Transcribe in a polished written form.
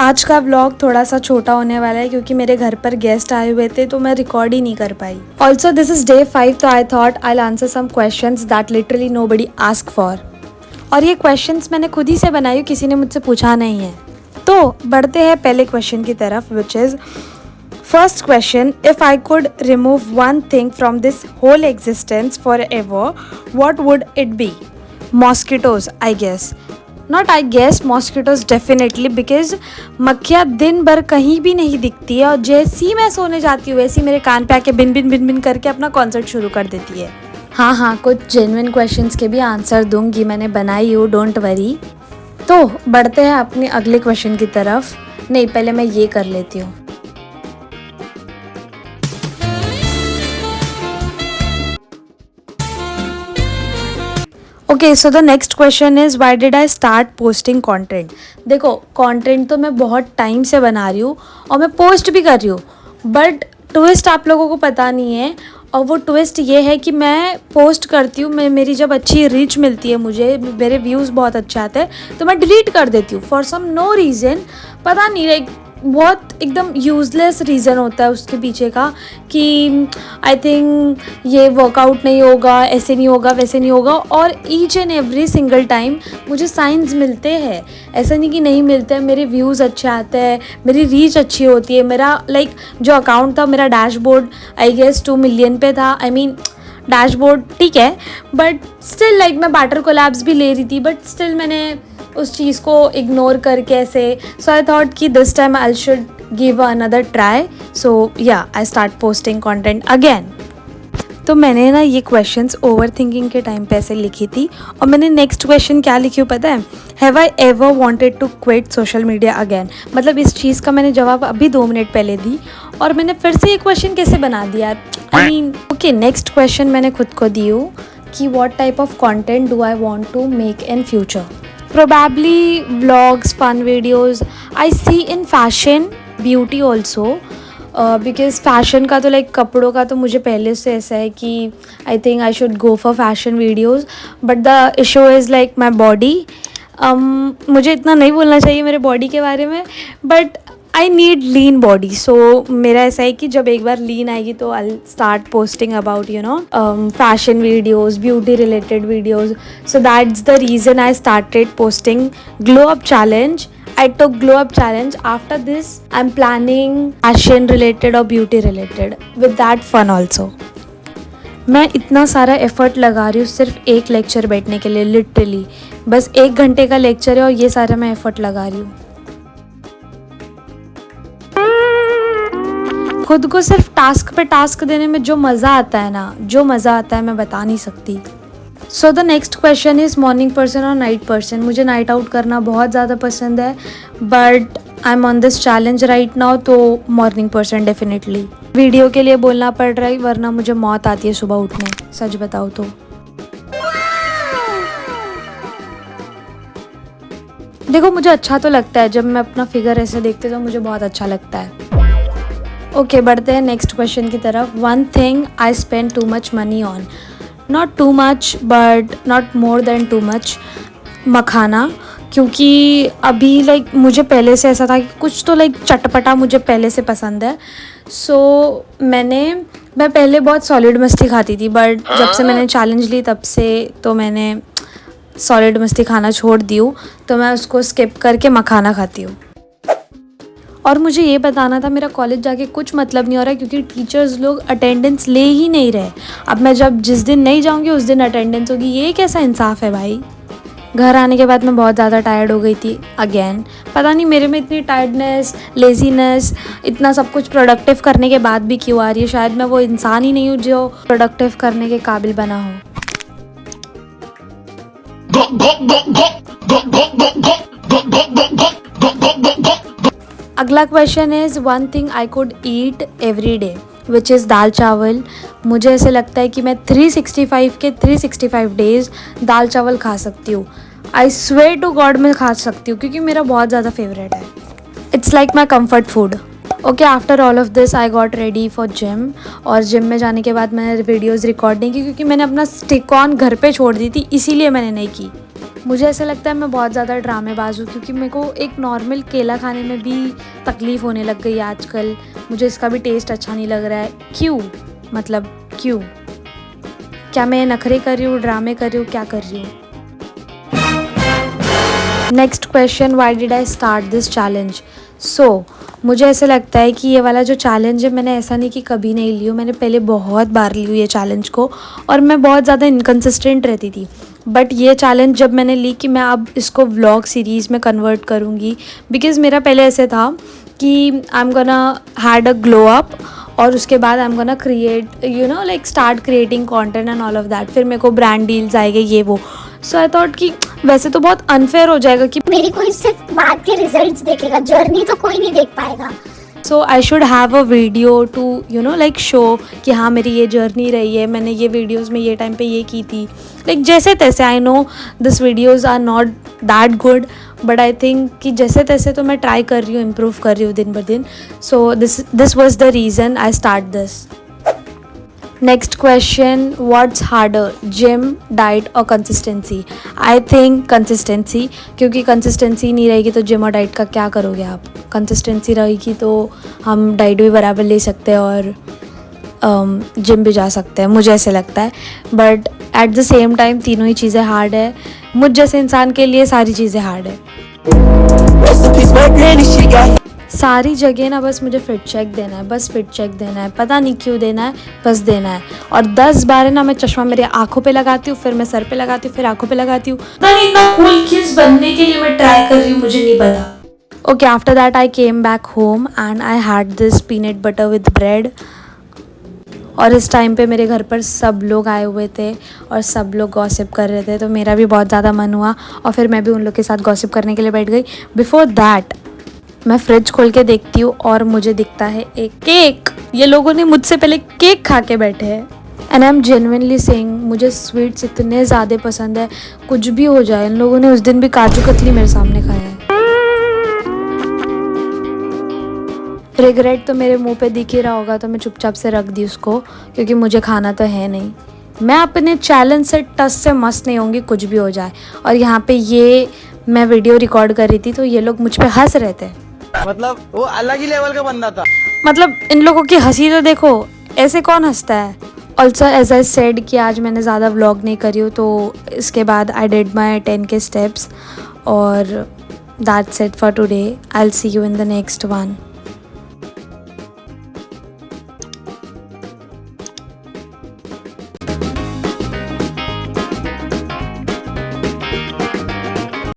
आज का व्लॉग थोड़ा सा छोटा होने वाला है क्योंकि मेरे घर पर गेस्ट आए हुए थे तो मैं रिकॉर्ड ही नहीं कर पाई। ऑल्सो दिस इज डे 5 तो I thought I answer some questions that literally nobody ask for. और ये क्वेश्चंस मैंने खुद ही से बनाई, किसी ने मुझसे पूछा नहीं है। तो बढ़ते हैं पहले क्वेश्चन की तरफ, which is first question, if I could remove one thing from this whole existence forever, what would it be? Mosquitoes I guess. Not I guess, mosquitoes definitely, because मक्खियाँ दिन भर कहीं भी नहीं दिखती है और जैसे ही मैं सोने जाती हूँ वैसे ही मेरे कान पे आके बिन बिन बिन बिन करके अपना कॉन्सर्ट शुरू कर देती है। हाँ, कुछ जेन्युइन क्वेश्चंस के भी आंसर दूंगी, मैंने बनाई हूँ, डोंट वरी। तो बढ़ते हैं अपने अगले क्वेश्चन की तरफ। नहीं, पहले मैं ये कर लेती हूँ। Okay, so the next question is why did I start posting content? देखो, कंटेंट तो मैं बहुत टाइम से बना रही हूँ और मैं पोस्ट भी कर रही हूँ, बट ट्विस्ट आप लोगों को पता नहीं है। और वो ट्विस्ट ये है कि मैं पोस्ट करती हूँ, मेरी जब अच्छी रीच मिलती है, मुझे मेरे व्यूज़ बहुत अच्छे आते हैं तो मैं डिलीट कर देती हूँ फॉर सम नो रीज़न। पता नहीं, लाइक बहुत एकदम यूज़लेस रीज़न होता है उसके पीछे का कि आई थिंक ये वर्कआउट नहीं होगा, ऐसे नहीं होगा, वैसे नहीं होगा। और each and every single time मुझे साइंस मिलते हैं, ऐसा नहीं कि नहीं मिलते हैं। मेरे व्यूज़ अच्छे आते हैं, मेरी रीच अच्छी होती है। मेरा लाइक जो अकाउंट था, मेरा डैशबोर्ड आई गेस 2 मिलियन पे था। आई मीन डैशबोर्ड ठीक है, बट स्टिल लाइक मैं बैटर कोलैब्स भी ले रही थी, बट स्टिल मैंने उस चीज़ को इग्नोर करके ऐसे। सो आई थॉट कि this time I should give another try. So yeah I start posting content again. तो मैंने ना ये क्वेश्चंस ओवर थिंकिंग के टाइम पे ऐसे लिखी थी और मैंने नेक्स्ट क्वेश्चन क्या लिखी हूँ पता है? Have I ever wanted to quit social media again? मतलब इस चीज़ का मैंने जवाब अभी 2 मिनट पहले दी और मैंने फिर से ये क्वेश्चन कैसे बना दिया? I mean okay, next question मैंने खुद को दी हूँ कि what type of content do I want to make in future? Probably vlogs, fun videos. I see in fashion, beauty also. Because fashion का तो लाइक कपड़ों का तो मुझे पहले से ऐसा है कि I think I should go for fashion videos, but the issue is like my body. मुझे इतना नहीं बोलना चाहिए मेरे बॉडी के बारे में, but I need lean body. So मेरा ऐसा है कि जब एक बार लीन आएगी तो आई start posting about fashion videos, beauty related videos. So that's the reason I started posting glow up challenge. I took glow up challenge. After this I'm planning fashion related और beauty related with that fun also. मैं इतना सारा effort लगा रही हूँ सिर्फ एक lecture बैठने के लिए, लिटरली बस 1 घंटे का लेक्चर है और ये सारा मैं एफर्ट लगा रही हूँ। खुद को सिर्फ टास्क पे टास्क देने में जो मज़ा आता है ना, जो मज़ा आता है मैं बता नहीं सकती। So the next question is morning person और नाइट पर्सन? मुझे नाइट आउट करना बहुत ज़्यादा पसंद है, but I am on this challenge right now, तो मॉर्निंग पर्सन डेफिनेटली। वीडियो के लिए बोलना पड़ रहा है वरना मुझे मौत आती है सुबह उठने, सच बताओ तो। देखो, मुझे अच्छा तो लगता है जब मैं अपना फिगर ऐसे देखती हूँ तो मुझे बहुत अच्छा लगता है। ओके, बढ़ते हैं नेक्स्ट क्वेश्चन की तरफ। One thing I spend too much money on? Not too much but not more than too much. Makhana, क्योंकि अभी लाइक मुझे पहले से ऐसा था कि कुछ तो लाइक चटपटा मुझे पहले से पसंद है। सो मैं पहले बहुत सॉलिड मछली खाती थी, बट जब से मैंने चैलेंज ली तब से तो मैंने सॉलिड मछली खाना छोड़ दी हूँ, तो मैं उसको स्किप करके मखाना खाती हूँ। और मुझे ये बताना था, मेरा कॉलेज जाके कुछ मतलब नहीं हो रहा है क्योंकि टीचर्स लोग अटेंडेंस ले ही नहीं रहे। अब मैं जब जिस दिन नहीं जाऊंगी उस दिन अटेंडेंस होगी, ये कैसा इंसाफ है भाई? घर आने के बाद मैं बहुत ज़्यादा टायर्ड हो गई थी अगेन। पता नहीं मेरे में इतनी टायर्डनेस, लेजीनेस, इतना सब कुछ प्रोडक्टिव करने के बाद भी क्यों आ रही है? शायद मैं वो इंसान ही नहीं हूँ जो प्रोडक्टिव करने के काबिल बना हो। अगला question is one thing I could eat every day, which is dal chawal. मुझे ऐसे लगता है कि मैं 365 के 365 डेज़ दाल चावल खा सकती हूँ। आई स्वेयर टू गॉड मैं खा सकती हूँ क्योंकि मेरा बहुत ज़्यादा फेवरेट है। It's like my comfort food. Okay, after all of this I got ready for gym. और जिम में जाने के बाद मैंने वीडियोज़ रिकॉर्ड नहीं की क्योंकि मैंने अपना स्टिक ऑन घर पे छोड़ दी थी, इसीलिए मैंने नहीं की। मुझे ऐसा लगता है मैं बहुत ज़्यादा ड्रामेबाज हूँ, क्योंकि मेरे को एक नॉर्मल केला खाने में भी तकलीफ़ होने लग गई है आजकल। मुझे इसका भी टेस्ट अच्छा नहीं लग रहा है। क्यों? मतलब क्यों? क्या मैं नखरे कर रही हूँ, ड्रामे कर रही हूँ, क्या कर रही हूँ? Next question, why did I start this challenge? So मुझे ऐसा लगता है कि ये वाला जो चैलेंज है, मैंने ऐसा नहीं कि कभी नहीं ली हूँ, मैंने पहले बहुत बार ली हूँ ये चैलेंज को, और मैं बहुत ज़्यादा इनकन्सिस्टेंट रहती थी। बट ये चैलेंज जब मैंने ली कि मैं अब इसको व्लॉग सीरीज़ में कन्वर्ट करूँगी, बिकॉज़ मेरा पहले ऐसे था कि I am gonna had a glow up, और उसके बाद I am gonna create like start creating content and all of that. फिर मेरे को ब्रांड डील्स आएंगे ये वो। सो आई थॉट कि वैसे तो बहुत अनफेयर हो जाएगा कि मेरी कोई सिर्फ बाद के रिजल्ट्स देखेगा, जर्नी तो कोई नहीं देख पाएगा। So I should have a video to like show कि हाँ मेरी ये जर्नी रही है, मैंने ये वीडियोस में ये टाइम पे ये की थी, लाइक जैसे तैसे। I know this videos are not that good, but I think कि जैसे तैसे तो मैं ट्राई कर रही हूँ, इम्प्रूव कर रही हूँ दिन ब दिन। So this was the reason I start this. Next question, what's harder, gym, diet और कंसिस्टेंसी? आई थिंक कंसिस्टेंसी, क्योंकि कंसिस्टेंसी नहीं रहेगी तो जिम और डाइट का क्या करोगे आप। कंसिस्टेंसी रहेगी तो हम डाइट भी बराबर ले सकते हैं और जिम भी जा सकते हैं, मुझे ऐसे लगता है। But at the same time तीनों ही चीज़ें हार्ड है। मुझ जैसे इंसान के लिए सारी चीज़ें हार्ड है। सारी जगह ना बस मुझे फिट चेक देना है, बस फिट चेक देना है, पता नहीं क्यों देना है, बस देना है। और 10 बार है ना मैं चश्मा मेरे आंखों पे लगाती हूँ, फिर मैं सर पे लगाती हूँ, फिर आंखों पे लगाती हूँ। इतना कूल किस बनने के लिए मैं ट्राई कर रही हूँ, मुझे नहीं पता। Okay, after that I came back home and I had this peanut butter with bread. और इस टाइम पे मेरे घर पर सब लोग आए हुए थे और सब लोग गॉसिप कर रहे थे, तो मेरा भी बहुत ज़्यादा मन हुआ और फिर मैं भी उन लोग के साथ गॉसिप करने के लिए बैठ गई। बिफोर दैट मैं फ्रिज खोल के देखती हूँ और मुझे दिखता है एक केक। ये लोगों ने मुझसे पहले केक खा के बैठे हैं। And I am genuinely saying, मुझे स्वीट्स इतने ज़्यादा पसंद है, कुछ भी हो जाए। इन लोगों ने उस दिन भी काजू कतली मेरे सामने खाया है। रिग्रेट तो मेरे मुंह पे दिख ही रहा होगा, तो मैं चुपचाप से रख दी उसको, क्योंकि मुझे खाना तो है नहीं। मैं अपने चैलेंज से टस से मस्त नहीं होंगी, कुछ भी हो जाए। और यहाँ पे ये मैं वीडियो रिकॉर्ड कर रही थी तो ये लोग मुझ पे हंस रहे थे। मतलब वो अलग ही लेवल का बंदा था। मतलब इन लोगों की हंसी तो देखो, ऐसे कौन हंसता है। ऑल्सो एज आई सेड कि आज मैंने ज़्यादा व्लॉग नहीं करी हूँ, तो इसके बाद I did my 10K steps. और that's it for today. I will see you in the next one.